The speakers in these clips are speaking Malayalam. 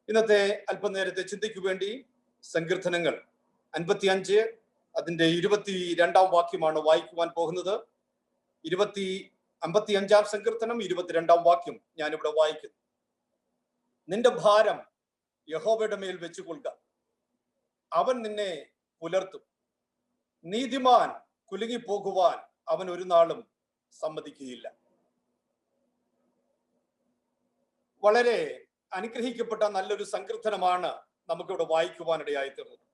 ഇന്നത്തെ അല്പനേരത്തെ ചിന്തയ്ക്ക് വേണ്ടി സങ്കീർത്തനങ്ങൾ 55 അതിന്റെ 22 വാക്യമാണ് വായിക്കുവാൻ പോകുന്നത്. 55 സങ്കീർത്തനം 22 വാക്യം ഞാനിവിടെ വായിക്കുന്നു. നിന്റെ ഭാരം യഹോവയുടെ മേൽ വെച്ചുകൊള്ളുക, അവൻ നിന്നെ പുലർത്തും. നീതിമാൻ കുലുങ്ങിപ്പോകുവാൻ അവൻ ഒരു നാളും സമ്മതിക്കുകയില്ല. വളരെ അനുഗ്രഹിക്കപ്പെട്ട നല്ലൊരു സങ്കീർത്തനമാണ് നമുക്കിവിടെ വായിക്കുവാനിടയായി തീർന്നത്.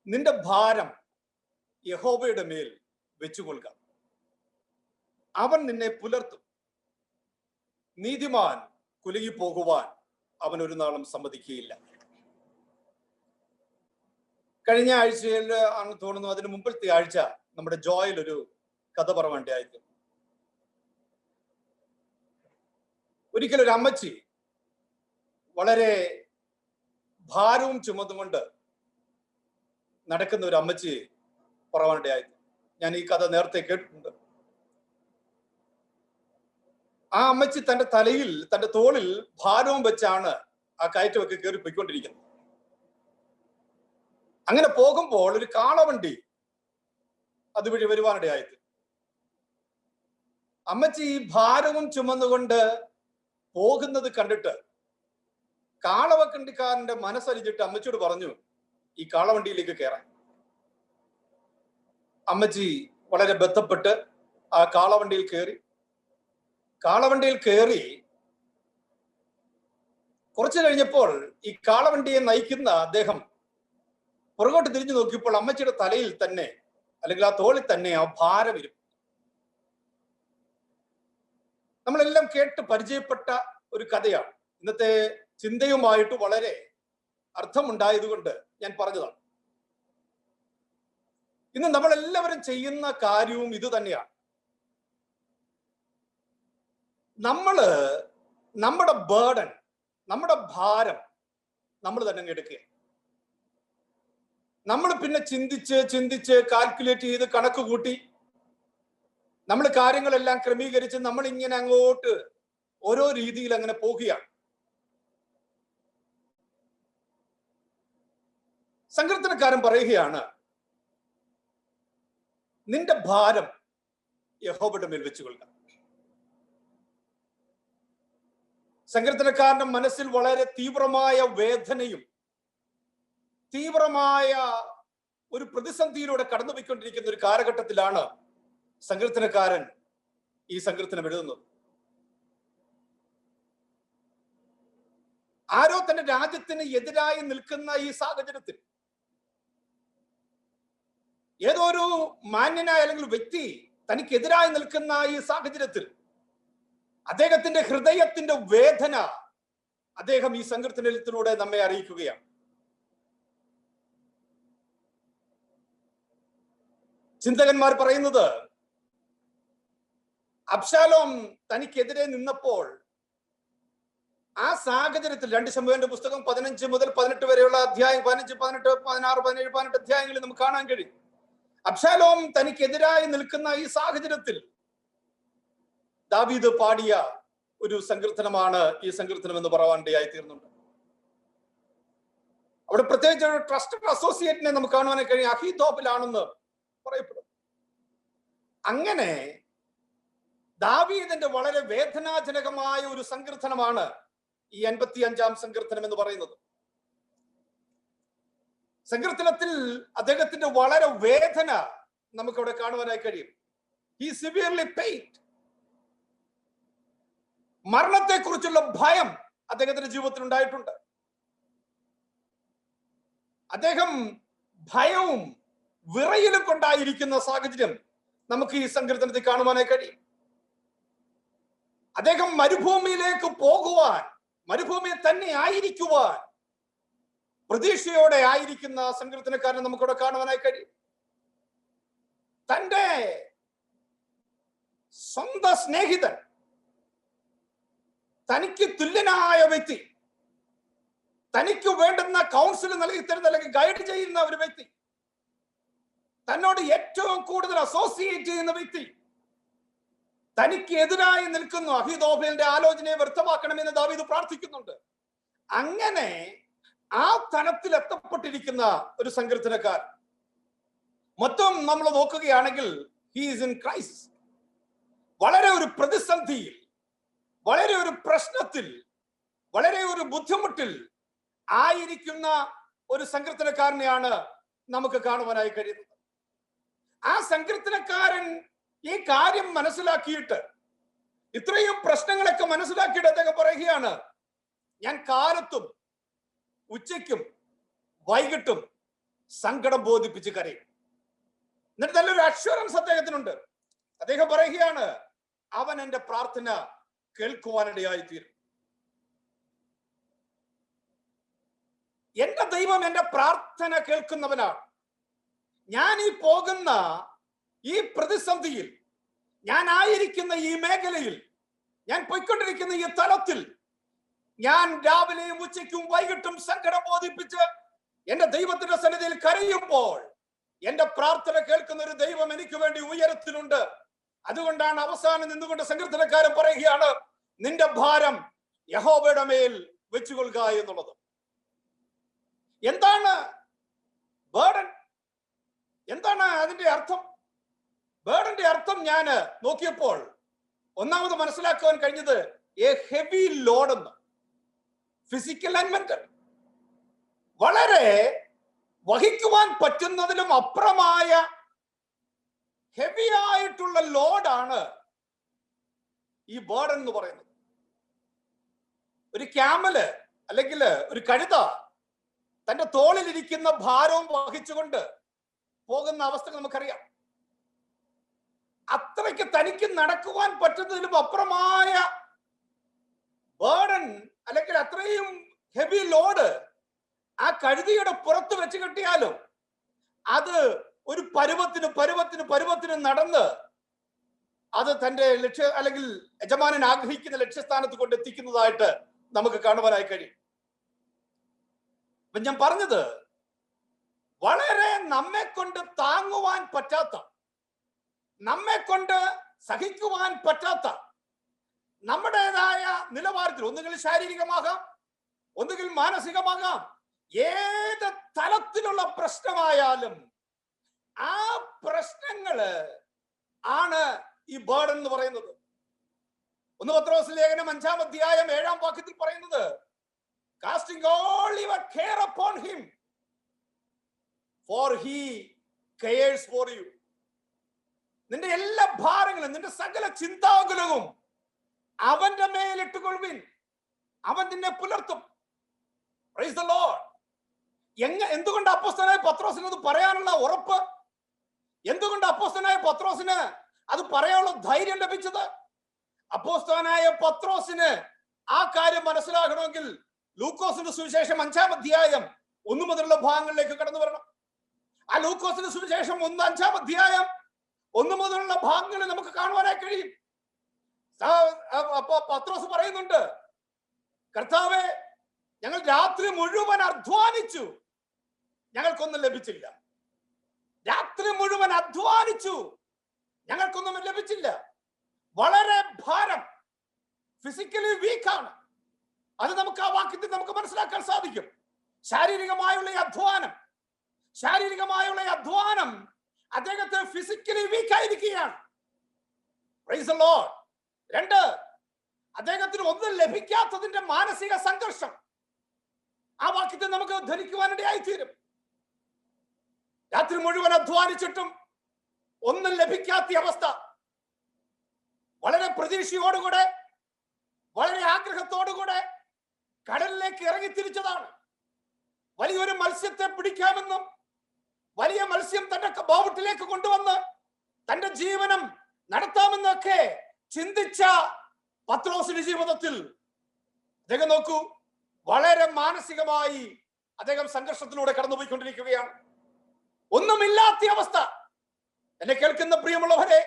നിന്റെ ഭാരം യഹോവയുടെ മേൽ വെച്ചുകൊള്ളുക, അവൻ നിന്നെ പുലർത്തും. നീതിമാൻ കുലുങ്ങിപ്പോകുവാൻ അവൻ ഒരു നാളും സമ്മതിക്കുകയില്ല. കഴിഞ്ഞ ആഴ്ചയിൽ ആണ് തോന്നുന്നു, അതിന് മുമ്പത്തെ ആഴ്ച നമ്മുടെ ജോയിൽ ഒരു കഥ പറവേണ്ടതായിരുന്നു. ഒരിക്കലൊരു അമ്മച്ചി വളരെ ഭാരവും ചുമന്നുകൊണ്ട് നടക്കുന്ന ഒരു അമ്മച്ചി പറവേണ്ടതായിരുന്നു. ഞാൻ ഈ കഥ നേരത്തെ കേട്ടിട്ടുണ്ട്. ആ അമ്മച്ചി തന്റെ തോളിൽ ഭാരവും വെച്ചാണ് ആ കയറ്റമൊക്കെ കയറി പോയിക്കൊണ്ടിരിക്കുന്നത്. അങ്ങനെ പോകുമ്പോൾ ഒരു കാളവണ്ടി അതുവഴി വരുവാനിടയായത്. അമ്മച്ചി ഈ ഭാരവും ചുമന്നുകൊണ്ട് പോകുന്നത് കണ്ടിട്ട് കാളവണ്ടിക്കാരന്റെ മനസ്സലിച്ചിട്ട് അമ്മച്ചിയോട് പറഞ്ഞു, ഈ കാളവണ്ടിയിലേക്ക് കയറാൻ. അമ്മച്ചി വളരെ ബന്ധപ്പെട്ട് ആ കാളവണ്ടിയിൽ കയറി കുറച്ചു കഴിഞ്ഞപ്പോൾ ഈ കാളവണ്ടിയെ നയിക്കുന്ന അദ്ദേഹം പുറകോട്ട് തിരിഞ്ഞു നോക്കിയപ്പോൾ അമ്മച്ചിയുടെ തലയിൽ തന്നെ, അല്ലെങ്കിൽ ആ തോളിൽ തന്നെ ആ ഭാരം ഇരും. നമ്മളെല്ലാം കേട്ട് പരിചയപ്പെട്ട ഒരു കഥയാണ്. ഇന്നത്തെ ചിന്തയുമായിട്ട് വളരെ അർത്ഥമുണ്ടായതുകൊണ്ട് ഞാൻ പറഞ്ഞതാണ്. ഇന്ന് നമ്മളെല്ലാവരും ചെയ്യുന്ന കാര്യവും ഇത് തന്നെയാണ്. നമ്മുടെ ബേർഡൻ, നമ്മുടെ ഭാരം നമ്മൾ തന്നെ എടുക്കുക. നമ്മൾ പിന്നെ ചിന്തിച്ച് കാൽക്കുലേറ്റ് ചെയ്ത് കണക്ക് കൂട്ടി നമ്മൾ കാര്യങ്ങളെല്ലാം ക്രമീകരിച്ച് നമ്മൾ ഇങ്ങനെ അങ്ങോട്ട് ഓരോ രീതിയിൽ അങ്ങനെ പോകുകയാണ്. സങ്കീർത്തനക്കാരൻ പറയുകയാണ്, നിന്റെ ഭാരം യഹോവയുടെ മേൽ വെച്ചുകൊള്ളുക. സങ്കീർത്തനക്കാരന്റെ മനസ്സിൽ വളരെ തീവ്രമായ വേദനയും തീവ്രമായ ഒരു പ്രതിസന്ധിയിലൂടെ കടന്നുപോയിക്കൊണ്ടിരിക്കുന്ന ഒരു കാലഘട്ടത്തിലാണ് സങ്കീർത്തനക്കാരൻ ഈ സങ്കീർത്തനം എഴുതുന്നത്. ആരോ തന്റെ രാജ്യത്തിന് എതിരായി നിൽക്കുന്ന ഈ സാഹചര്യത്തിൽ, ഏതോ ഒരു മാന്യനായ അല്ലെങ്കിൽ വ്യക്തി തനിക്കെതിരായി നിൽക്കുന്ന ഈ സാഹചര്യത്തിൽ അദ്ദേഹത്തിന്റെ ഹൃദയത്തിന്റെ വേദന അദ്ദേഹം ഈ സങ്കീർത്തനത്തിലൂടെ നമ്മെ അറിയിക്കുകയാണ്. ചിന്തകന്മാർ പറയുന്നത്, അബ്ശാലോം തനിക്കെതിരെ നിന്നപ്പോൾ ആ സാഹചര്യത്തിൽ 2 ശമൂവേലിന്റെ പുസ്തകം 15 മുതൽ 18 വരെയുള്ള അധ്യായം, 15, 18, 16, 17, 18 അധ്യായങ്ങളിൽ നമുക്ക് കാണാൻ കഴിയും. അബ്ശാലോം തനിക്കെതിരായി നിൽക്കുന്ന ഈ സാഹചര്യത്തിൽ ദാവീദ് പാടിയ ഒരു സങ്കീർത്തനമാണ് ഈ സങ്കീർത്തനം എന്ന് പറയാനിടയായി തീർന്നുണ്ട്. അവിടെ പ്രത്യേകിച്ച് ഒരു ട്രസ്റ്റഡ് അസോസിയേറ്റിനെ നമുക്ക് കാണുവാൻ കഴിയും. അഹീതോഫെലാണെന്ന് പറയപ്പെടും. അങ്ങനെ ദാവീദിന്റെ വളരെ വേദനാജനകമായ ഒരു സങ്കീർത്തനമാണ് ഈ 55 സങ്കീർത്തനം എന്ന് പറയുന്നത്. സങ്കീർത്തനത്തിൽ അദ്ദേഹത്തിന്റെ വളരെ വേദന നമുക്കവിടെ കാണുവാനായി കഴിയും. He severely pained. മരണത്തെക്കുറിച്ചുള്ള ഭയം അദ്ദേഹത്തിന്റെ ജീവിതത്തിൽ ഉണ്ടായിട്ടുണ്ട്. അദ്ദേഹം ഭയവും വിറയലും കൊണ്ടായിരിക്കുന്ന സാഹചര്യം നമുക്ക് ഈ സങ്കീർത്തനത്തിൽ കാണുവാനായി കഴിയും. അദ്ദേഹം മരുഭൂമിയിലേക്ക് പോകുവാൻ, മരുഭൂമിയിൽ തന്നെ ആയിരിക്കുവാൻ പ്രതീക്ഷയോടെ ആയിരിക്കുന്ന സങ്കീർത്തനക്കാരനെ നമുക്കിവിടെ കാണുവാനായി കഴിയും. തന്റെ സ്വന്തം സ്നേഹിതൻ, തനിക്ക് തുല്യനായ വ്യക്തി, തനിക്ക് വേണ്ടുന്ന കൗൺസിൽ നൽകി തരുന്ന അല്ലെങ്കിൽ ഗൈഡ് ചെയ്യുന്ന ഒരു വ്യക്തി, തന്നോട് ഏറ്റവും കൂടുതൽ അസോസിയേറ്റ് ചെയ്യുന്ന വ്യക്തി, തനിക്ക് എതിരായി നിൽക്കുന്നു. അഹീതോഫേലിന്റെ ആലോചനയെ വ്യർത്ഥമാക്കണമെന്ന് ദാവീദ് പ്രാർത്ഥിക്കുന്നുണ്ട്. അങ്ങനെ ആ തലത്തിൽ എത്തപ്പെട്ടിരിക്കുന്ന ഒരു സങ്കീർത്തനക്കാരൻ. മൊത്തം നമ്മൾ നോക്കുകയാണെങ്കിൽ ഹി ഈസ് ഇൻ ക്രൈസിസ്. വളരെ ഒരു പ്രതിസന്ധിയിൽ, വളരെ ഒരു പ്രശ്നത്തിൽ, വളരെ ഒരു ബുദ്ധിമുട്ടിൽ ആയിരിക്കുന്ന ഒരു സങ്കീർത്തനക്കാരനെയാണ് നമുക്ക് കാണുവാനായി കഴിയുന്നത്. ആ സങ്കീർത്തനക്കാരൻ ഈ കാര്യം മനസ്സിലാക്കിയിട്ട്, ഇത്രയും പ്രശ്നങ്ങളൊക്കെ മനസ്സിലാക്കിയിട്ട് അദ്ദേഹം പറയുകയാണ്, ഞാൻ കാലത്തും ഉച്ചയ്ക്കും വൈകിട്ടും സങ്കടം ബോധിപ്പിച്ച് കരയും. എന്നിട്ട് നല്ലൊരു അഷ്വറൻസ് അദ്ദേഹത്തിനുണ്ട്. അദ്ദേഹം പറയുകയാണ്, അവൻ എന്റെ പ്രാർത്ഥന കേൾക്കുവാനിടയായി തീരും. എന്റെ ദൈവം എന്റെ പ്രാർത്ഥന കേൾക്കുന്നവനാണ്. ഞാൻ ഈ പോകുന്ന ഈ പ്രതിസന്ധിയിൽ, ഞാൻ ആയിരിക്കുന്ന ഈ മേഖലയിൽ, ഞാൻ പോയിക്കൊണ്ടിരിക്കുന്ന ഈ തലത്തിൽ ഞാൻ രാവിലെയും ഉച്ചയ്ക്കും വൈകിട്ടും സങ്കടം ബോധിപ്പിച്ച് എന്റെ ദൈവത്തിന്റെ സന്നിധിയിൽ കരയുമ്പോൾ എന്റെ പ്രാർത്ഥന കേൾക്കുന്ന ഒരു ദൈവം എനിക്ക് വേണ്ടി ഉയരത്തിലുണ്ട്. അതുകൊണ്ടാണ് അവസാനം നിന്നുകൊണ്ട് സങ്കീർത്തനക്കാരൻ പറയുകയാണ്, നിന്റെ ഭാരം യഹോവയുടെ മേൽ വെച്ചുകൊള്ളുക എന്നുള്ളത്. എന്താണ് ബർഡൻ? എന്താണ് അതിന്റെ അർത്ഥം? ബർഡന്റെ അർത്ഥം ഞാൻ നോക്കിയപ്പോൾ ഒന്നാമത് മനസ്സിലാക്കുവാൻ കഴിഞ്ഞത് എ ഹെവി ലോഡ് എന്ന്. Physical and mental. വളരെ വഹിക്കുവാൻ പറ്റുന്നതിലും അപ്പുറമായ ഹെവി ആയിട്ടുള്ള ലോഡാണ് ഈ ബർഡൻ എന്ന് പറയുന്നത്. ഒരു ക്യാമല് അല്ലെങ്കിൽ ഒരു കഴുത തന്റെ തോളിലിരിക്കുന്ന ഭാരവും വഹിച്ചുകൊണ്ട് പോകുന്ന അവസ്ഥ നമുക്കറിയാം. അത്രയ്ക്ക് തനിക്ക് നടക്കുവാൻ പറ്റുന്നതിലും അപ്പുറമായ ബർഡൻ അല്ലെങ്കിൽ അത്രയും ഹെവി ലോഡ് ആ കഴുതിയുടെ പുറത്ത് വെച്ച് കെട്ടിയാലും അത് ഒരു പരുവത്തിന് നടന്ന് അത് തന്റെ ലക്ഷ്യ അല്ലെങ്കിൽ യജമാനൻ ആഗ്രഹിക്കുന്ന ലക്ഷ്യസ്ഥാനത്ത് കൊണ്ട് എത്തിക്കുന്നതായിട്ട് നമുക്ക് കാണുവാനായി കഴിയും. അപ്പൊ ഞാൻ പറഞ്ഞത്, വളരെ നമ്മെ കൊണ്ട് താങ്ങുവാൻ പറ്റാത്ത, നമ്മെ കൊണ്ട് സഹിക്കുവാൻ പറ്റാത്ത, നമ്മുടേതായ നിലവാരത്തിൽ, ഒന്നുകിൽ ശാരീരികമാകാം, ഒന്നുകിൽ മാനസികമാകാം, ഏത് തലത്തിലുള്ള പ്രശ്നമായാലും ആ പ്രശ്നങ്ങള് ആണ് ഈ ബർഡൻ എന്ന് പറയുന്നത്. 1 പത്രോസ് ലേഖനം 5-ാം അധ്യായം 7-ാം വാക്യത്തിൽ പറയുന്നത്, casting all your care upon him, for he cares for you. നിന്റെ എല്ലാ ഭാരങ്ങളും, നിന്റെ സകല ചിന്താകുലവും അവന്റെ മേലിട്ടുകൊള്ളുവിൻ, അവൻ നിന്നെ പുലർത്തും. Praise the Lord. എന്തുകൊണ്ട് അപ്പോസ്തലനായ പത്രോസിന് അത് പറയാനുള്ള ഉറപ്പ്, എന്തുകൊണ്ട് അപ്പോസ്തലനായ പത്രോസിന് അത് പറയാനുള്ള ധൈര്യം ലഭിച്ചത്? അപ്പോസ്തലനായ പത്രോസിന് ആ കാര്യം മനസ്സിലാകണമെങ്കിൽ ലൂക്കോസിന്റെ സുവിശേഷം 5-ാം അധ്യായം 1 മുതലുള്ള ഭാഗങ്ങളിലേക്ക് കടന്നു വരണം. ആ ലൂക്കോസിന്റെ സുവിശേഷം 5-ാം അധ്യായം 1 മുതലുള്ള ഭാഗങ്ങളിൽ നമുക്ക് കാണുവാനായി കഴിയും. അപ്പൊ പത്രോസ് പറയുന്നുണ്ട്, കർത്താവേ, ഞങ്ങൾ രാത്രി മുഴുവൻ അധ്വാനിച്ചു, ഞങ്ങൾക്കൊന്നും ലഭിച്ചില്ല. രാത്രി മുഴുവൻ അധ്വാനിച്ചു, ഞങ്ങൾക്കൊന്നും ലഭിച്ചില്ല. വളരെ ഭാരം, ഫിസിക്കലി വീക്കാണ്. അത് നമുക്ക് ആ വാക്യത്തിൽ നമുക്ക് മനസ്സിലാക്കാൻ സാധിക്കും. ശാരീരികമായുള്ള അധ്വാനം അദ്ദേഹത്തെ ഫിസിക്കലി വീക്കായിരിക്കുകയാണ്. Praise the lord. 2, അദ്ദേഹത്തിന് ഒന്നും ലഭിക്കാത്തതിന്റെ മാനസിക സംഘർഷം ആ വാക്യത്തിൽ നമുക്ക് ധരിക്കുവാനിടയായി തീരും. രാത്രി മുഴുവൻ അധ്വാനിച്ചിട്ടും ഒന്നും ലഭിക്കാത്ത അവസ്ഥ. വളരെ പ്രതീക്ഷയോടുകൂടെ, വളരെ ആഗ്രഹത്തോടുകൂടെ കടലിലേക്ക് ഇറങ്ങി തിരിച്ചതാണ്. വലിയൊരു മത്സ്യത്തെ പിടിക്കാമെന്നും വലിയ മത്സ്യം തന്റെ ബോട്ടിലേക്ക് കൊണ്ടുവന്ന് തന്റെ ജീവനം നടത്താമെന്നൊക്കെ ചിന്തിച്ച പത്രോസിന്റെ ജീവിതത്തിൽ അദ്ദേഹം നോക്കൂ, വളരെ മാനസികമായി അദ്ദേഹം സംഘർഷത്തിലൂടെ കടന്നുപോയിക്കൊണ്ടിരിക്കുകയാണ്. ഒന്നുമില്ലാത്ത അവസ്ഥ. എന്നെ കേൾക്കുന്ന പ്രിയമുള്ളവരെ,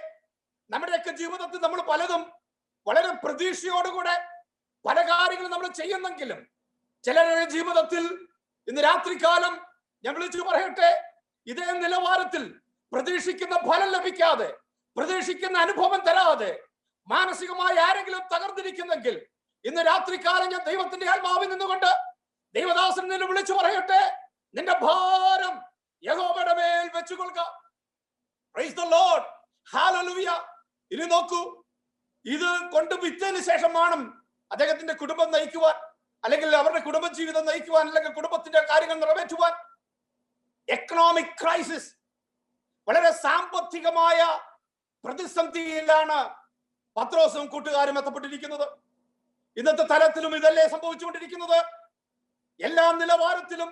നമ്മുടെയൊക്കെ ജീവിതത്തിൽ നമ്മൾ പലതും വളരെ പ്രതീക്ഷയോടുകൂടെ പല കാര്യങ്ങളും നമ്മൾ ചെയ്യുന്നെങ്കിലും ചിലരുടെ ജീവിതത്തിൽ ഇന്ന് രാത്രികാലം ഞാൻ വിളിച്ചു പറയട്ടെ, ഇതേ നിലവാരത്തിൽ പ്രതീക്ഷിക്കുന്ന ഫലം ലഭിക്കാതെ, പ്രതീക്ഷിക്കുന്ന അനുഭവം തരാതെ, മാനസികമായി ആരെങ്കിലും തകർന്നിരിക്കുന്നെങ്കിൽ ഇന്ന് രാത്രികാലം ഞാൻ ദൈവത്തിന്റെ ആത്മാവിൽ നിന്നുകൊണ്ട് ദൈവദാസൻ നിന്നെ വിളിച്ചു പറയട്ടെ, നിന്റെ ഭാരം യഹോവയുടെ മേൽ വെച്ചുകൊള്ളുക. Praise the lord, hallelujah. ഇനി നോക്കൂ, ഇത് കൊണ്ട് വിറ്റതിന് ശേഷമാണ് അദ്ദേഹത്തിന്റെ കുടുംബം നയിക്കുവാൻ, അല്ലെങ്കിൽ അവരുടെ കുടുംബ ജീവിതം നയിക്കുവാൻ, അല്ലെങ്കിൽ കുടുംബത്തിന്റെ കാര്യങ്ങൾ നിറവേറ്റുവാൻ. എക്കണോമിക് ക്രൈസിസ്, വളരെ സാമ്പത്തികമായ പ്രതിസന്ധിയിലാണ് പത്രോസും കൂട്ടുകാരും എത്തപ്പെട്ടിരിക്കുന്നത്. ഇന്നത്തെ തലത്തിലും ഇതല്ലേ സംഭവിച്ചുകൊണ്ടിരിക്കുന്നത്. എല്ലാ നിലവാരത്തിലും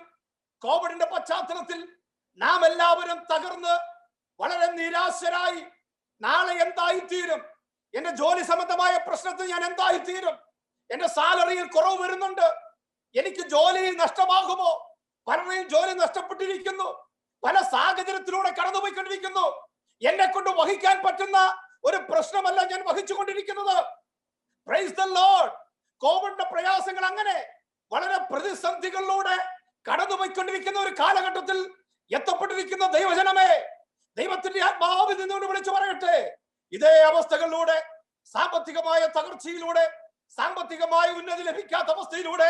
കോവിഡിന്റെ പശ്ചാത്തലത്തിൽ നാം എല്ലാവരും തകർന്ന് വളരെ നിരാശരായി, നാളെ എന്തായിത്തീരും, എന്റെ ജോലി സംബന്ധമായ പ്രശ്നത്തിൽ ഞാൻ എന്തായിത്തീരും, എന്റെ സാലറിയിൽ കുറവ് വരുന്നുണ്ട്, എനിക്ക് ജോലി നഷ്ടമാകുമോ, പലരെയും ജോലി നഷ്ടപ്പെട്ടിരിക്കുന്നു, പല സാഹചര്യത്തിലൂടെ കടന്നുപോയിക്കൊണ്ടിരിക്കുന്നു. എന്നെ കൊണ്ട് വഹിക്കാൻ പറ്റുന്ന ഒരു പ്രശ്നമല്ല ഞാൻ വഹിച്ചുകൊണ്ടിരിക്കുന്നത്. Price the Lord. കോവിഡിന്റെ പ്രയാസങ്ങൾ അങ്ങനെ വളരെ പ്രതിസന്ധികളിലൂടെ കടന്നുപോയിക്കൊണ്ടിരിക്കുന്ന ഒരു കാലഘട്ടത്തിൽ എത്തപ്പെട്ടിരിക്കുന്ന ദൈവജനമേ, ദൈവത്തിന്റെ ആത്മാവിൽ നിന്നുകൊണ്ട് വിളിച്ചു പറയട്ടെ, ഇതേ അവസ്ഥകളിലൂടെ, സാമ്പത്തികമായ തകർച്ചയിലൂടെ, സാമ്പത്തികമായ ഉന്നതി ലഭിക്കാത്ത അവസ്ഥയിലൂടെ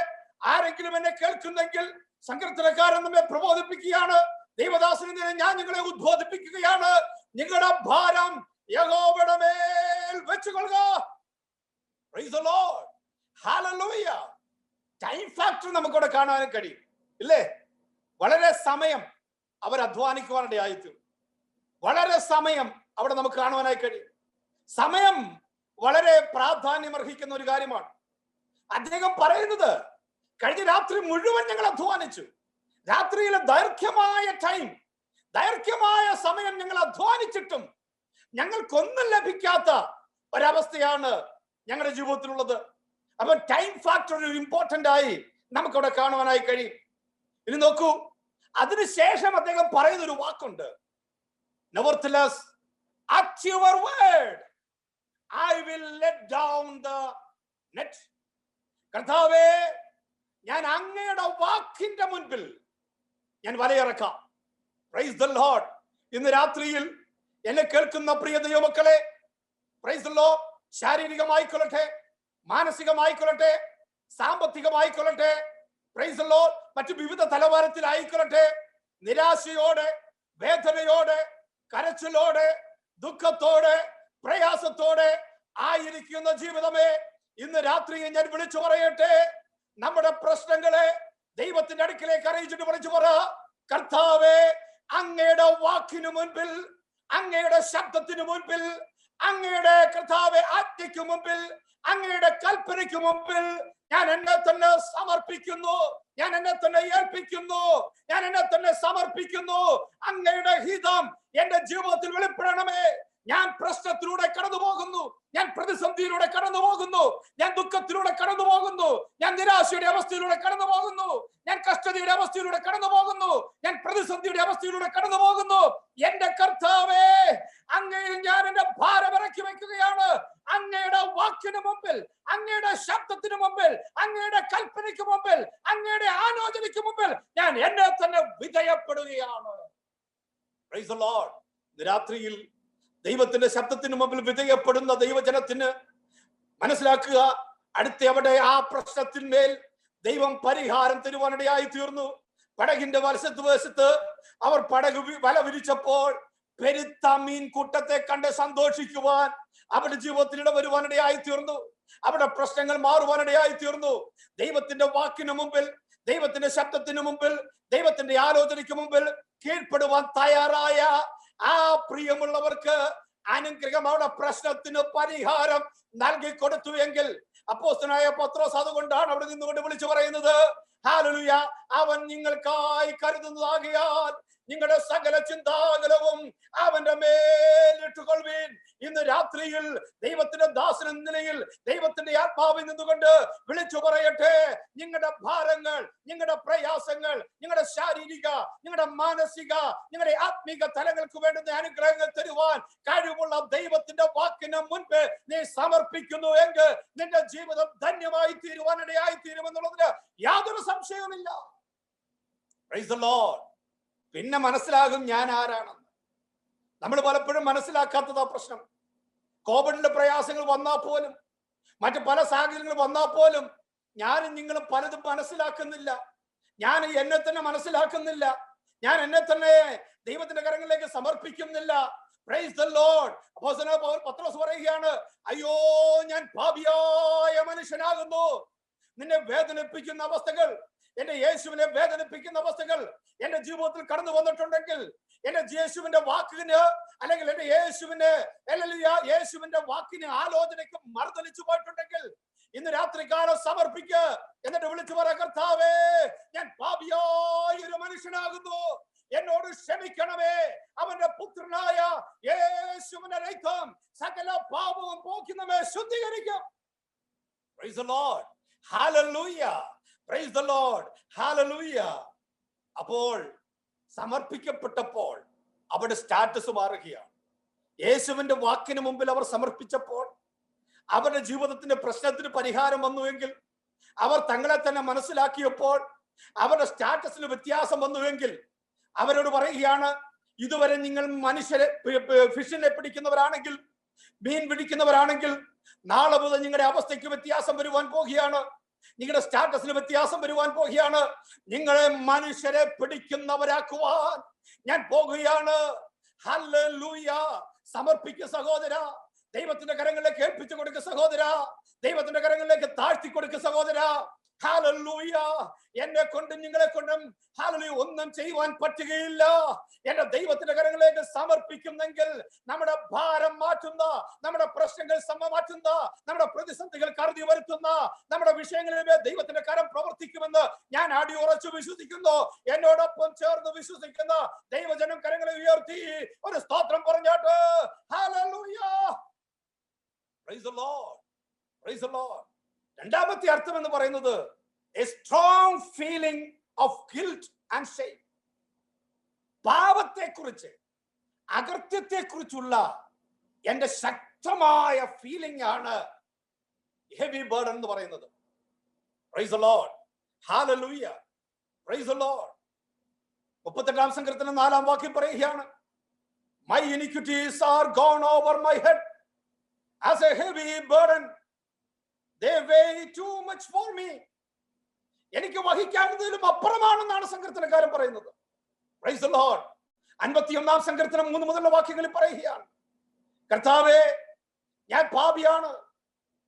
ആരെങ്കിലും എന്നെ കേൾക്കുന്നെങ്കിൽ സങ്കീർത്തനക്കാരൻ നമ്മെ പ്രബോധിപ്പിക്കുകയാണ്. ദൈവദാസനെ ഞാൻ നിങ്ങളെ ഉദ്ബോധിപ്പിക്കുകയാണ്, നിങ്ങളുടെ ഭാരം യഹോവയുടെ മേൽ വെച്ചുകൊള്ളുക. Praise the lord, hallelujah. Time factor നമുക്കവിടെ കാണാൻ കഴിയും, ഇല്ലേ? വളരെ സമയം അവർ അധ്വാനിക്കുവാനിടയായിത്തീരും. വളരെ സമയം അവിടെ നമുക്ക് കാണുവാനായി കഴിയും. സമയം വളരെ പ്രാധാന്യം അർഹിക്കുന്ന ഒരു കാര്യമാണ്. അദ്ദേഹം പറയുന്നത്, കഴിഞ്ഞ രാത്രി മുഴുവൻ ഞങ്ങൾ അധ്വാനിച്ചു. രാത്രിയിലെ ദൈർഘ്യമായ സമയം ഞങ്ങൾ അധ്വാനിച്ചിട്ടും ഞങ്ങൾക്കൊന്നും ലഭിക്കാത്ത ഒരവസ്ഥയാണ് ഞങ്ങളുടെ ജീവിതത്തിലുള്ളത്. അപ്പൊ ടൈം ഫാക്ടർ ഒരു ഇമ്പോർട്ടന്റ് ആയി നമുക്കവിടെ കാണുവാനായി കഴിയും. ഇനി നോക്കൂ, അതിനുശേഷം അദ്ദേഹം പറയുന്ന ഒരു വാക്കുണ്ട്, nevertheless at your word I will let down the net. കർത്താവേ, ഞാൻ അങ്ങയുടെ വാക്കിന്റെ മുൻപിൽ ഞാൻ വലയിറക്കാം. Price the Lord. ഇന്ന് രാത്രിയിൽ എന്നെ കേൾക്കുന്ന പ്രിയ ദൈവമക്കളെ, പ്രൈസ് ദി ലോർഡ്, ശാരീരികമായിക്കൊള്ളട്ടെ, മാനസികമായിക്കൊള്ളട്ടെ, സാമ്പത്തികമായിക്കൊള്ളട്ടെ, പ്രൈസ് ദി ലോർഡ്, മറ്റു വിവിധ തലവാരത്തിലായിക്കൊള്ളട്ടെ, നിരാശയോടെ, വേദനയോടെ, കരച്ചിലോടെ, ദുഃഖത്തോടെ, പ്രയാസത്തോടെ ആയിരിക്കുന്ന ജീവിതമേ, ഇന്ന് രാത്രി ഞാൻ വിളിച്ചു പറയട്ടെ, നമ്മുടെ പ്രശ്നങ്ങളെ ദൈവത്തിന്റെ അടുക്കിലേക്ക് അറിയിച്ചിട്ട് വിളിച്ചു പറ, കർത്താവേ, അങ്ങയുടെ വാക്കിന് മുൻപിൽ, അങ്ങയുടെ ശബ്ദത്തിന് മുൻപിൽ, അങ്ങയുടെ കർത്താവേ ആജ്ഞയ്ക്ക് മുൻപിൽ, അങ്ങയുടെ കൽപ്പനയ്ക്ക് മുൻപിൽ ഞാൻ എന്നെ തന്നെ സമർപ്പിക്കുന്നു, ഞാൻ എന്നെ തന്നെ ഏൽപ്പിക്കുന്നു, ഞാൻ എന്നെ തന്നെ സമർപ്പിക്കുന്നു. അങ്ങയുടെ ഹിതം എന്റെ ജീവിതത്തിൽ വെളിപ്പെടണമേ. ഞാൻ പ്രശ്നത്തിലൂടെ കടന്നു പോകുന്നു, ഞാൻ പ്രതിസന്ധിയിലൂടെ കടന്നു പോകുന്നു, ഞാൻ ദുഃഖത്തിലൂടെ കടന്നു പോകുന്നു, ഞാൻ നിരാശയുടെ അവസ്ഥയിലൂടെ കടന്നു പോകുന്നു, ഞാൻ കഷ്ടതയുടെ അവസ്ഥയിലൂടെ കടന്നു പോകുന്നു, ഞാൻ പ്രതിസന്ധിയുടെ അവസ്ഥയിലൂടെ കടന്നു പോകുന്നു. എന്റെ കർത്താവേ, അങ്ങയിൽ ഞാൻ എന്റെ ഭാരം ഇറക്കി വെക്കുകയാണ്. അങ്ങയുടെ വാക്കിന് മുമ്പിൽ, അങ്ങയുടെ ശബ്ദത്തിന് മുമ്പിൽ, അങ്ങയുടെ കൽപ്പനയ്ക്ക് മുമ്പിൽ, അങ്ങയുടെ ആലോചനയ്ക്ക് മുമ്പിൽ ഞാൻ എന്നെ തന്നെ വിധേയപ്പെടുകയാണ്. Price the Lord. രാത്രിയിൽ ദൈവത്തിന്റെ ശബ്ദത്തിന് മുമ്പിൽ വിധേയപ്പെടുന്ന ദൈവജനത്തിന് മനസ്സിലാക്കുക, അടുത്ത അവിടെ ആ പ്രശ്നത്തിന്മേൽ ദൈവം പരിഹാരം തരുവാനിടയായി തീർന്നു. പടകിന്റെ വശത്ത് അവർ പടക് വല വിരിച്ചപ്പോൾ പെരുത്ത മീൻ കൂട്ടത്തെ കണ്ട് സന്തോഷിക്കുവാൻ അവരുടെ ജീവിതത്തിൽ ഇടവരുവാനിടയായി തീർന്നു. അവിടെ പ്രശ്നങ്ങൾ മാറുവാനിടയായി തീർന്നു. ദൈവത്തിന്റെ വാക്കിന് മുമ്പിൽ, ദൈവത്തിന്റെ ശബ്ദത്തിന് മുമ്പിൽ, ദൈവത്തിന്റെ ആലോചനയ്ക്ക് മുമ്പിൽ കീഴ്പ്പെടുവാൻ തയ്യാറായ ആ പ്രിയമുള്ളവർക്ക് അനുഗ്രഹം, അവിടെ പ്രശ്നത്തിന് പരിഹാരം നൽകി കൊടുത്തു എങ്കിൽ അപ്പോസ്തലനായ പത്രോസ് അതുകൊണ്ടാണ് അവിടെ നിന്നുകൊണ്ട് വിളിച്ചു പറയുന്നത്, ഹല്ലേലൂയ, അവൻ നിങ്ങൾക്കായി കരുതുന്നതാകിയാൽ നിങ്ങളുടെ സകല ചിന്താകുലവും അവന്റെ മേലിട്ടുകൊള്ളുവീൻ. ഇന്ന് രാത്രിയിൽ ദൈവത്തിന്റെ ദാസൻ എന്ന നിലയിൽ ദൈവത്തിന്റെ ആത്മാവിൽ നിന്നുകൊണ്ട് വിളിച്ചു പറയട്ടെ, നിങ്ങളുടെ ഭാരങ്ങൾ, നിങ്ങളുടെ പ്രയാസങ്ങൾ, നിങ്ങളുടെ ശാരീരിക, നിങ്ങളുടെ മാനസിക, നിങ്ങളുടെ ആത്മീക തലങ്ങൾക്ക് വേണ്ടുന്ന അനുഗ്രഹങ്ങൾ തരുവാൻ കഴിവുള്ള ദൈവത്തിന്റെ വാക്കിന് മുൻപ് നീ സമർപ്പിക്കുന്നു എങ്കിൽ നിന്റെ ജീവിതം ധന്യമായി തീരുവാനിടയായി തീരുമെന്നുള്ളതിന് യാതൊരു സംശയവുമില്ല. Price the Lord. പിന്നെ മനസ്സിലാകും ഞാൻ ആരാണെന്ന്. നമ്മൾ പലപ്പോഴും മനസ്സിലാക്കാത്തതാ പ്രശ്നം. കോവിഡിന്റെ പ്രയാസങ്ങൾ വന്നാൽ പോലും, മറ്റു പല സാഹചര്യങ്ങൾ വന്നാൽ പോലും ഞാനും നിങ്ങളും പലതും മനസ്സിലാക്കുന്നില്ല. ഞാൻ എന്നെ തന്നെ മനസ്സിലാക്കുന്നില്ല. ഞാൻ എന്നെ തന്നെ ദൈവത്തിന്റെ കരങ്ങളിലേക്ക് സമർപ്പിക്കുന്നില്ല. Price the Lord. അപ്പോസ്തലനായ പത്രോസ് പറയുകയാണ്, അയ്യോ ഞാൻ പാപിയായ മനുഷ്യനാകുന്നു. നിന്നെ വേദനിപ്പിക്കുന്ന അവസ്ഥകൾ, എന്റെ യേശുവിനെ വേദനിപ്പിക്കുന്ന അവസ്ഥകൾ എന്റെ ജീവിതത്തിൽ കടന്നു വന്നിട്ടുണ്ടെങ്കിൽ, എന്റെ യേശുവിന്റെ വാക്കിന് അല്ലെങ്കിൽ എന്റെ യേശുവിന്റെ വാക്കിന് ആലോചനയ്ക്ക് മറുതലിച്ചു പോയിട്ടുണ്ടെങ്കിൽ, ഇന്ന് രാത്രികാലം സമർപ്പിക്ക്. എന്നിട്ട് വിളിച്ചു പറ, കർത്താവേ ഞാൻ പാപിയായ ഒരു മനുഷ്യനാകുന്നു, എന്നോട് ക്ഷമിക്കണമേ. അവന്റെ പുത്രനായ യേശുവിന്റെ രക്തം സകല പാപവും പോക്കി നമ്മെ ശുദ്ധീകരിക്കും. Praise the Lord. Hallelujah. Praise the Lord. Hallelujah. അപ്പോൾ സമർപ്പിക്കപ്പെട്ടപ്പോൾ അവരുടെ സ്റ്റാറ്റസ് മാറുകയാണ്. യേശുവിന്റെ വാക്കിന് മുമ്പിൽ അവർ സമർപ്പിച്ചപ്പോൾ അവരുടെ ജീവിതത്തിന്റെ പ്രശ്നത്തിന് പരിഹാരം വന്നുവെങ്കിൽ, അവർ തങ്ങളെ തന്നെ മനസ്സിലാക്കിയപ്പോൾ അവരുടെ സ്റ്റാറ്റസിന് വ്യത്യാസം വന്നുവെങ്കിൽ, അവരോട് പറയുകയാണ്, ഇതുവരെ നിങ്ങൾ മനുഷ്യരെ ഫിഷിനെ പിടിക്കുന്നവരാണെങ്കിൽ, മീൻ പിടിക്കുന്നവരാണെങ്കിൽ, നാളെ മുതൽ നിങ്ങളുടെ അവസ്ഥയ്ക്ക് വ്യത്യാസം വരുവാൻ പോകുകയാണ്. നിങ്ങളുടെ സ്റ്റാറ്റസിന് വ്യത്യാസം വരുവാൻ പോകുകയാണ്. നിങ്ങളെ മനുഷ്യരെ പിടിക്കുന്നവരാക്കുവാൻ ഞാൻ പോകുകയാണ്. ഹല്ലേലൂയ. സമർപ്പിക്കുക സഹോദര. ദൈവത്തിന്റെ കരങ്ങളിലേക്ക് ഏൽപ്പിച്ചു കൊടുക്കുക സഹോദര. ദൈവത്തിന്റെ കരങ്ങളിലേക്ക് താഴ്ത്തി കൊടുക്കുക സഹോദര. ഹല്ലേലൂയ. എന്നെ കൊണ്ടും നിങ്ങളെ കൊണ്ടും ഹല്ലേലൂയ ഒന്നും ചെയ്യുവാൻ പറ്റുകയില്ല. എന്റെ ദൈവത്തിന്റെ കരങ്ങളിലേക്ക് സമർപ്പിക്കുന്നെങ്കിൽ നമ്മുടെ ഭാരം മാറ്റുന്ന, നമ്മുടെ പ്രശ്നങ്ങൾ മാറ്റുന്ന, നമ്മുടെ പ്രതിസന്ധികൾ കരുതി വരുത്തുന്ന നമ്മുടെ വിഷയങ്ങളിലെ ദൈവത്തിന്റെ കരം പ്രവർത്തിക്കുമെന്ന് ഞാൻ അടിയുറച്ചു വിശ്വസിക്കുന്നു. എന്നോടൊപ്പം ചേർന്ന് വിശ്വസിക്കുന്ന ദൈവജനം കരങ്ങളെ ഉയർത്തി ഒരു സ്തോത്രം പറഞ്ഞാട്ട്. Hallelujah. Praise the lord. Praise the lord. രണ്ടാമത്തെ അർത്ഥം എന്ന് പറയുന്നത് a strong feeling of guilt and shame. പാപത്തെക്കുറിച്ച്, അകൃത്യത്തെക്കുറിച്ചുള്ള എന്റെ ശക്തമായ ഫീലിംഗ് ആണ് ഹെവി ബർഡൻ എന്ന് പറയുന്നത്. Price the lord. Hallelujah. Praise the Lord. 38-ാം സങ്കീർത്തനം 4-ാം വാക്യം പറയുകയാണ്, my iniquities are gone over my head as a heavy burden. They weigh too much for me. എനിക്ക് വഹിക്കാവുന്നതിലും അപ്പുറമാണെന്നാണ് സങ്കീർത്തനക്കാരൻ പറയുന്നത്. Price the Lord. 51-ാം സങ്കീർത്തനം 3 മുതലുള്ള വാക്യങ്ങളിൽ പറയുകയാണ്, കർത്താവേ ഞാൻ പാപിയാണ്.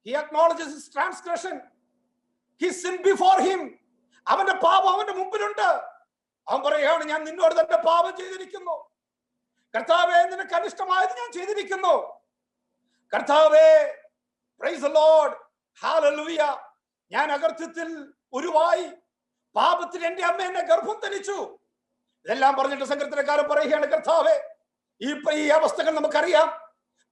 He acknowledges his transgression. He sinned before him. അവന്റെ പാപം അവന്റെ മുമ്പിലുണ്ട്. അവൻ പറയുകയാണ്, ഞാൻ നിന്നോട് തന്നെ പാപം ചെയ്തിരിക്കുന്നു. കർത്താവേ നിനക്ക് അനിഷ്ടമായത് ഞാൻ ചെയ്തിരിക്കുന്നു. കർത്താവേ പ്രൈസ് ദി ലോർഡ്. ഹല്ലേലൂയ. ഞാൻ അകൃത്യത്തിൽ ഉരുവായി, പാപത്തിൽ എന്റെ അമ്മ എന്നെ ഗർഭം ധരിച്ചു. ഇതെല്ലാം പറഞ്ഞിട്ട് സങ്കീർത്തനക്കാരൻ പറയുകയാണ്, കർത്താവേ ഈ അവസ്ഥകൾ നമുക്കറിയാം.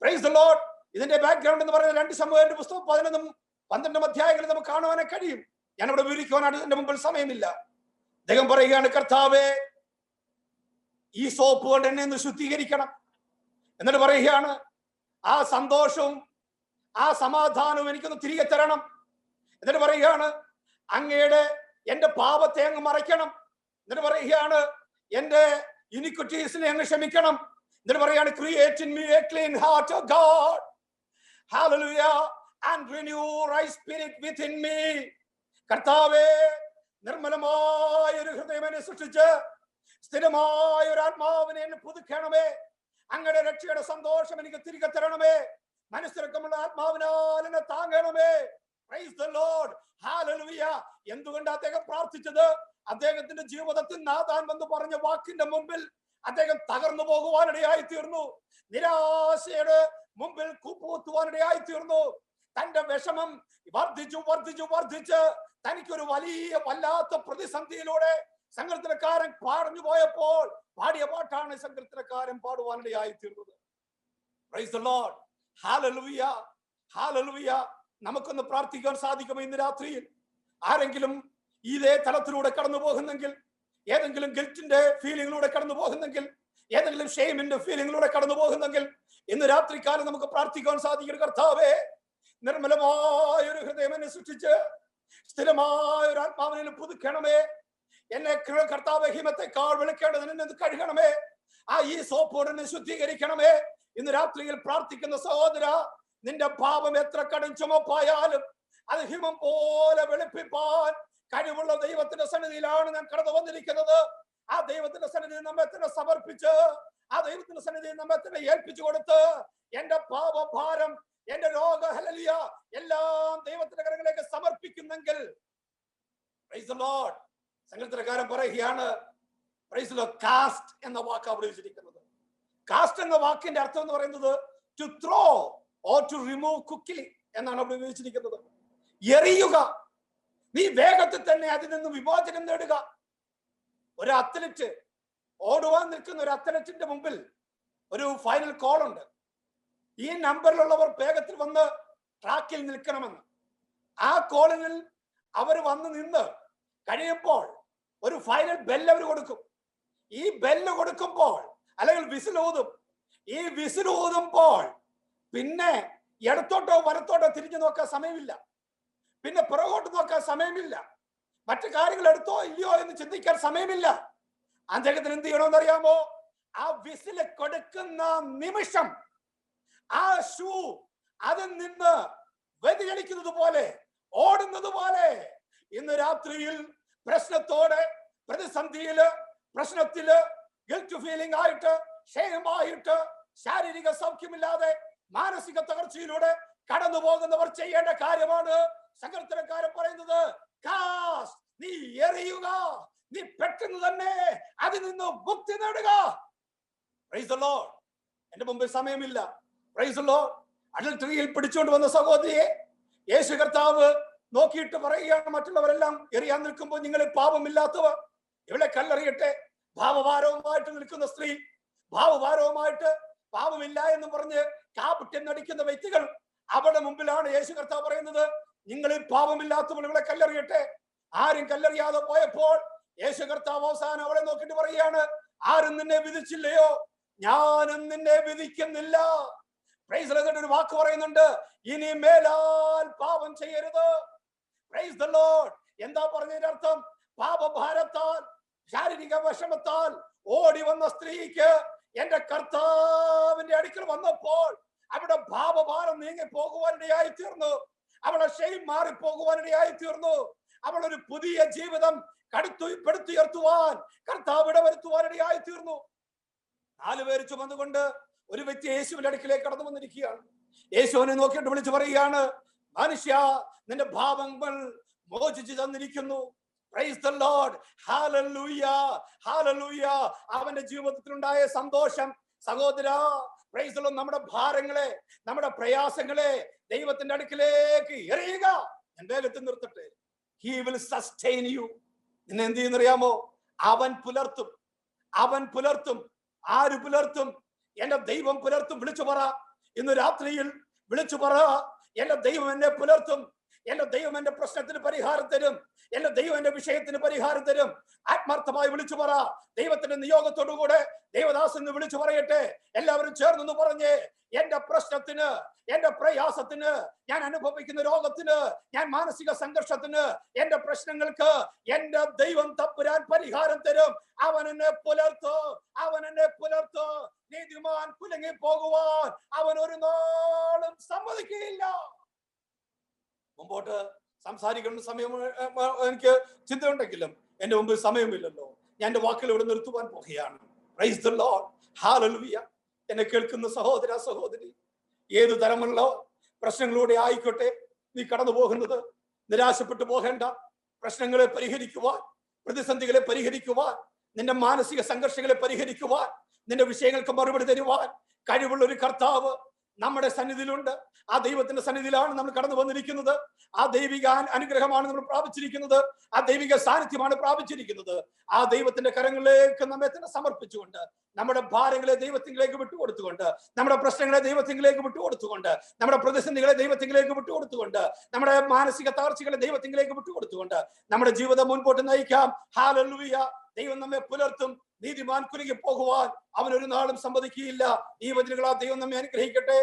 Price the Lord. ഇതിന്റെ ബാക്ക്ഗ്രൗണ്ട് എന്ന് പറയുന്നത് 2 ശമൂവേലിന്റെ പുസ്തകം 11-ഉം 12-ഉം അധ്യായങ്ങളിൽ നമുക്ക് കാണുവാനേ കഴിയും. ഞാനിവിടെ വിവരിക്കുവാനായിട്ട് എന്റെ മുമ്പിൽ സമയമില്ല. അദ്ദേഹം പറയുകയാണ്, കർത്താവേ ഈ സോപ്പ് കൊണ്ട് എന്നെ ഒന്ന് ശുദ്ധീകരിക്കണം. എന്നിട്ട് പറയുകയാണ്, ആ സന്തോഷവും ആ സമാധാനവും എനിക്കൊന്ന് തിരികെ തരണം. എന്നിട്ട് പറയുകയാണ്, അങ്ങയുടെ എന്റെ പാപത്തെ അങ്ങ് മറയ്ക്കണം. എന്നിട്ട് പറയുകയാണ്, എന്റെ ഇനിക്വിറ്റീസിനെ അങ്ങ് ക്ഷമിക്കണം. എന്നിട്ട് പറയുകയാണ്, create in me a clean heart O God. Hallelujah. And renew right spirit within me. കർത്താവേ നിർമ്മലമായ ഒരു ഹൃദയം എന്നെ സൃഷ്ടിച്ച് സ്ഥിരമായ ഒരു ആത്മാവിനെ എന്നെ പുതുക്കണമേ. അങ്ങയുടെ രക്ഷയുടെ സന്തോഷം എനിക്ക് തിരികെ തരണമേ. മനസ്സിറക്കമുള്ള ആത്മാവിനാൽ എന്നെ താങ്ങണമേ. Praise the lord. ഹല്ലേലൂയ. എന്തുകൊണ്ട് അദ്ദേഹം പ്രാർത്ഥിച്ചത്? അദ്ദേഹത്തിന്റെ ജീവിതത്തിൽ നാഥാൻ എന്ന് പറഞ്ഞ വാക്കിന്റെ മുമ്പിൽ അദ്ദേഹം തകർന്നു പോകുവാനിടയായി തീർന്നു. നിരാശയുടെ മുമ്പിൽ കൂപ്പുകുത്തുവാനിടയായി തീർന്നു. തന്റെ വിഷമം വർദ്ധിച്ച് തനിക്കൊരു വലിയ വല്ലാത്ത പ്രതിസന്ധിയിലൂടെ സങ്കീർത്തനക്കാരൻ പാടഞ്ഞു പോയപ്പോൾ പാടിയ പാട്ടാണ് സങ്കീർത്തനക്കാരൻ പാടുവാനിടയായി തീർന്നത്. Price the lord. Hallelujah. Hallelujah. നമുക്കൊന്ന് പ്രാർത്ഥിക്കാൻ സാധിക്കുമോ ഇന്ന് രാത്രിയിൽ? ആരെങ്കിലും ഇതേ തലത്തിലൂടെ കടന്നു പോകുന്നെങ്കിൽ, ഏതെങ്കിലും ഗിൽറ്റിന്റെ ഫീലിംഗിലൂടെ കടന്നു പോകുന്നെങ്കിൽ, ഏതെങ്കിലും ഷെയിമിന്റെ ഫീലിംഗിലൂടെ കടന്നു പോകുന്നെങ്കിൽ, ഇന്ന് രാത്രികാലം നമുക്ക് പ്രാർത്ഥിക്കാൻ സാധിക്കും, കർത്താവേ നിർമ്മലമായ ഒരു ഹൃദയം എന്നെ സൃഷ്ടിച്ച് സ്ഥിരമായ ഒരു ആത്മാവിനെ പുതുക്കണമേ. എന്നെ കർത്താവ് ഹിമത്തെക്കാൾ വിളിക്കേണ്ടതിന് കഴുകണമേ. ആ ഈ സോപ്പോടെ എന്നെ ശുദ്ധീകരിക്കണമേ. ഇന്ന് രാത്രിയിൽ പ്രാർത്ഥിക്കുന്ന സഹോദര, നിന്റെ പാപം എത്ര കടും ചുമപ്പായാലും അത് ഹിമം പോലെ വെളുപ്പിപ്പാൻ കഴിവുള്ള ദൈവത്തിന്റെ സന്നിധിയിലാണ് ഞാൻ കടന്നു വന്നിരിക്കുന്നത്. ആ ദൈവത്തിന്റെ സന്നിധിയിൽ നമ്മെ തന്നെ സമർപ്പിച്ച്, ആ ദൈവത്തിന്റെ സന്നിധിയിൽ നമ്മെ തന്നെ ഏൽപ്പിച്ചു കൊടുത്ത്, എന്റെ പാപഭാരം, എന്റെ രോഗ ഹല്ലേലൂയ എല്ലാം ദൈവത്തിന്റെ കരങ്ങളിലേക്ക് സമർപ്പിക്കുന്നെങ്കിൽ, പ്രൈസ് ദി ലോർഡ്, സങ്കീർത്തനക്കാരൻ പറയുകയാണ്, പ്രൈസ് ദി ലോർഡ്, കാസ്റ്റ് എന്ന വാക്ക് അവിടെ വെച്ചിരിക്കുന്നത്. കാസ്റ്റ് എന്ന വാക്കിന്റെ അർത്ഥം എന്ന് പറയുന്നത് to throw or to remove quickly എന്നാണ് അവിടെ ഉപയോഗിച്ചിരിക്കുന്നത്. എറിയുക, നീ വേഗത്തിൽ തന്നെ അതിൽ നിന്ന് വിമോചനം നേടുക. ഒരു അത്ലറ്റ്, ഓടുവാൻ നിൽക്കുന്ന ഒരു അത്ലറ്റിന്റെ മുമ്പിൽ ഒരു ഫൈനൽ കോൾ ഉണ്ട്. ഈ നമ്പറിലുള്ളവർ വേഗത്തിൽ വന്ന് ട്രാക്കിൽ നിൽക്കണമെന്ന്. ആ കോളിൽ അവർ വന്ന് നിന്ന് കഴിയുമ്പോൾ ഒരു ഫൈനൽ ബെല്ല് അവർ കൊടുക്കും. ഈ ബെല്ല് കൊടുക്കുമ്പോൾ അല്ലെങ്കിൽ വിസിലൂതും. ഈ വിസിലൂതുമ്പോൾ പിന്നെ ഇടത്തോട്ടോ വലത്തോട്ടോ തിരിഞ്ഞു നോക്കാൻ സമയമില്ല, പിന്നെ പുറകോട്ട് നോക്കാൻ സമയമില്ല, മറ്റു കാര്യങ്ങൾ എടുത്തോ ഇല്ലയോ എന്ന് ചിന്തിക്കാൻ സമയമില്ല. അദ്ദേഹത്തിന് എന്ത് ചെയ്യണമെന്ന് അറിയാമോ? ആ വിസില് കൊടുക്കുന്ന നിമിഷം ആ ഷൂ അതിൽ നിന്ന് വ്യതിചലിക്കുന്നത് പോലെ, ഓടുന്നത് പോലെ, ഇന്ന് രാത്രിയിൽ പ്രശ്നത്തോടെ, പ്രതിസന്ധിയില്, പ്രശ്നത്തില്, ഗിൽറ്റ് ഫീലിംഗ് ആയിട്ട്, ക്ഷയമായിട്ട്, ശാരീരിക സൗഖ്യമില്ലാതെ മാനസിക തകർച്ചയിലൂടെ കടന്നു പോകുന്നവർ ചെയ്യേണ്ട കാര്യമാണ് സങ്കീർത്തനക്കാരൻ പറയുന്നത്. നീ എറിയുക, നീ പെട്ടെന്ന് തന്നെ അതിൽ നിന്ന് മുക്തി നേടുക. Price the Lord. എന്റെ മുമ്പിൽ സമയമില്ല. Price the Lord. അഡൽട്ടറിയിൽ പിടിച്ചുകൊണ്ട് വന്ന സഹോദരിയെ യേശു കർത്താവ് നോക്കിയിട്ട് പറയുകയാണ്, മറ്റുള്ളവരെല്ലാം എറിയാൻ നിൽക്കുമ്പോൾ നിങ്ങളിൽ പാപമില്ലാത്തവർ ഇവളെ കല്ലെറിയട്ടെ. ഭാവഭാരവുമായിട്ട് നിൽക്കുന്ന സ്ത്രീ, ഭാവഭാരവുമായിട്ട് പാപമില്ല എന്ന് പറഞ്ഞ് കാപട്യം നടിക്കുന്ന വ്യക്തികൾ, അവരുടെ മുമ്പിലാണ് യേശു കർത്താവ് പറയുന്നത്, നിങ്ങളിൽ പാപമില്ലാത്തവൾ ഇവളെ കല്ലെറിയട്ടെ. ആരും കല്ലെറിയാതെ പോയപ്പോൾ യേശു കർത്താവ് അവസാനം അവളെ നോക്കിയിട്ട് പറയുകയാണ്, ആരും നിന്നെ വിധിച്ചില്ലയോ, ഞാനും നിന്നെ വിധിക്കുന്നില്ല. Price the Lord. ഒരു വാക്ക് പറയുന്നുണ്ട്, ഇനി മേലാൽ പാപം ചെയ്യരുത്. Price the Lord. എന്താ പറഞ്ഞതിന്റെ അർത്ഥം? പാപഭാരത്താൽ, ശാരീരിക വിഷമത്താൽ ഓടി വന്ന സ്ത്രീക്ക് എന്റെ കർത്താവിന്റെ അടുക്കൽ വന്നപ്പോൾ അവിടെ പാപഭാരം നീങ്ങി പോകുവാനിടയായി തീർന്നു. അവളെ ഷെയിം മാറി പോകുവാനിടയായി തീർന്നു. അവൾ ഒരു പുതിയ ജീവിതം പടുത്തുയർത്തുവാൻ കർത്താവ് ഇടവരുത്തുവാനിടയായി തീർന്നു. 4 പേര് ചുമന്നുകൊണ്ട് ഒരു വ്യക്തി യേശുവിന്റെ അടുക്കിലേക്ക് കടന്നു വന്നിരിക്കുകയാണ്. യേശുവിനെ നോക്കിയിട്ട് വിളിച്ചു പറയുകയാണ്, മനുഷ്യ, നിന്റെ പാപങ്ങൾ മോചിച്ചു തന്നിരിക്കുന്നു. Price the lord. Hallelujah, hallelujah. അവന്റെ ജീവിതത്തിലുണ്ടായ സന്തോഷം, സഹോദരാ, പ്രൈസ് ദി ലോർഡ്. നമ്മുടെ ഭാരങ്ങളെ, നമ്മുടെ പ്രയാസങ്ങളെ ദൈവത്തിന്റെ അടുക്കിലേക്ക് എറിയുക. ഞാൻ വേഗത്തിൽ നിർത്തട്ടെ. He will sustain you. നിന്നെ എന്ത് ചെയ്യുന്നറിയാമോ? അവൻ പുലർത്തും, അവൻ പുലർത്തും. ആര് പുലർത്തും? എന്റെ ദൈവം പുലർത്തും. വിളിച്ചു പറ ഇന്ന് രാത്രിയിൽ, വിളിച്ചു പറ, എന്റെ ദൈവം എന്നെ പുലർത്തും. എന്റെ ദൈവം എന്റെ പ്രശ്നത്തിന് പരിഹാരം തരും. എന്റെ ദൈവം എന്റെ വിഷയത്തിന് പരിഹാരം തരും. ആത്മാർത്ഥമായി വിളിച്ചു പറ. ദൈവത്തിന്റെ നിയോഗത്തോടുകൂടെ ദൈവദാസൻ വിളിച്ചു പറയട്ടെ. എല്ലാവരും ചേർന്ന് പറഞ്ഞ്, എന്റെ പ്രശ്നത്തിന്, എന്റെ പ്രയാസത്തിന്, ഞാൻ അനുഭവിക്കുന്ന രോഗത്തിന്, ഞാൻ മാനസിക സംഘർഷത്തിന്, എന്റെ പ്രശ്നങ്ങൾക്ക് എന്റെ ദൈവം തമ്പുരാൻ പരിഹാരം തരും. അവൻ എന്നെ പുലർത്തും, അവൻ എന്നെ പുലർത്തും. നീതിമാൻ കുലുങ്ങി പോകുവാൻ അവൻ ഒരു നാളും സമ്മതിക്കുകയില്ല. മുമ്പോട്ട് സംസാരിക്കുന്ന സമയം എനിക്ക് ചിന്തയുണ്ടെങ്കിലും എന്റെ മുമ്പിൽ സമയമില്ലല്ലോ. ഞാൻ എന്റെ വാക്കുകൾ ഇവിടെ നിർത്തുവാൻ പോകുകയാണ്. Price the lord. ഹല്ലേലൂയ. എന്നെ കേൾക്കുന്ന സഹോദര, സഹോദരി, ഏതു തരമുള്ള പ്രശ്നങ്ങളിലൂടെ ആയിക്കോട്ടെ നീ കടന്നു പോകുന്നത്, നിരാശപ്പെട്ടു പോകേണ്ട. പ്രശ്നങ്ങളെ പരിഹരിക്കുവാൻ, പ്രതിസന്ധികളെ പരിഹരിക്കുവാൻ, നിന്റെ മാനസിക സംഘർഷങ്ങളെ പരിഹരിക്കുവാൻ, നിന്റെ വിഷയങ്ങൾക്ക് മറുപടി തരുവാൻ കഴിവുള്ള ഒരു കർത്താവ് നമ്മുടെ സന്നിധിയിലുണ്ട്. ആ ദൈവത്തിന്റെ സന്നിധിയിലാണ് നമ്മൾ കടന്നു വന്നിരിക്കുന്നത്. ആ ദൈവിക അനുഗ്രഹമാണ് നമ്മൾ പ്രാപിച്ചിരിക്കുന്നത്. ആ ദൈവിക സാന്നിധ്യമാണ് പ്രാപിച്ചിരിക്കുന്നത്. ആ ദൈവത്തിന്റെ കരങ്ങളിലേക്ക് നമ്മെ തന്നെ സമർപ്പിച്ചുകൊണ്ട്, നമ്മുടെ ഭാരങ്ങളെ ദൈവത്തിലേക്ക് വിട്ടുകൊടുത്തുകൊണ്ട്, നമ്മുടെ പ്രശ്നങ്ങളെ ദൈവത്തിലേക്ക് വിട്ടുകൊടുത്തുകൊണ്ട്, നമ്മുടെ പ്രതിസന്ധികളെ ദൈവത്തിലേക്ക് വിട്ടുകൊടുത്തുകൊണ്ട്, നമ്മുടെ മാനസിക തകർച്ചകളെ ദൈവത്തിലേക്ക് വിട്ടുകൊടുത്തുകൊണ്ട് നമ്മുടെ ജീവിതം മുൻപോട്ട് നയിക്കാം. ഹല്ലേലൂയ. ദൈവം നമ്മെ പുലർത്തും. നീതിമാൻ കുലുങ്ങി പോകുവാൻ അവൻ ഒരു നാളും സമ്മതിക്കുകയില്ല. ഈ വചനങ്ങളാൽ ദൈവം നമ്മെ അനുഗ്രഹിക്കട്ടെ.